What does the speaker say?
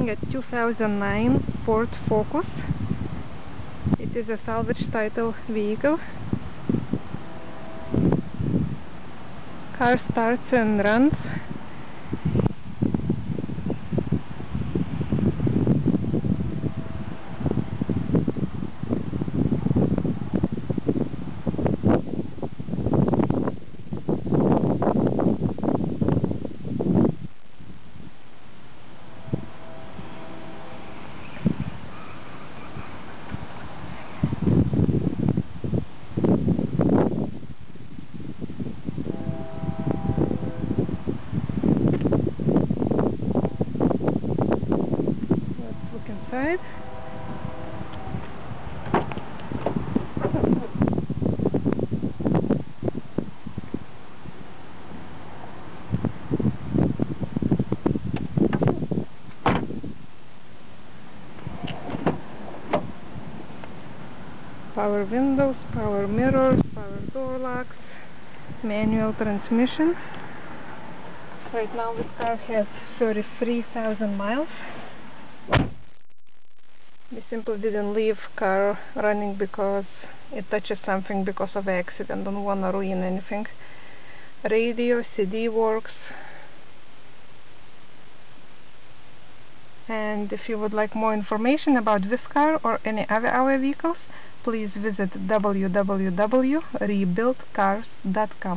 looking at 2009 Ford Focus. It is a salvage title vehicle. Car starts and runs. Let's look inside. Power windows, power mirrors, power door locks, manual transmission. Right now this car has 33,000 miles. We simply didn't leave car running because it touches something because of accident. Don't want to ruin anything. Radio, CD works. And if you would like more information about this car or any other our vehicles, please visit www.rebuildcars.com.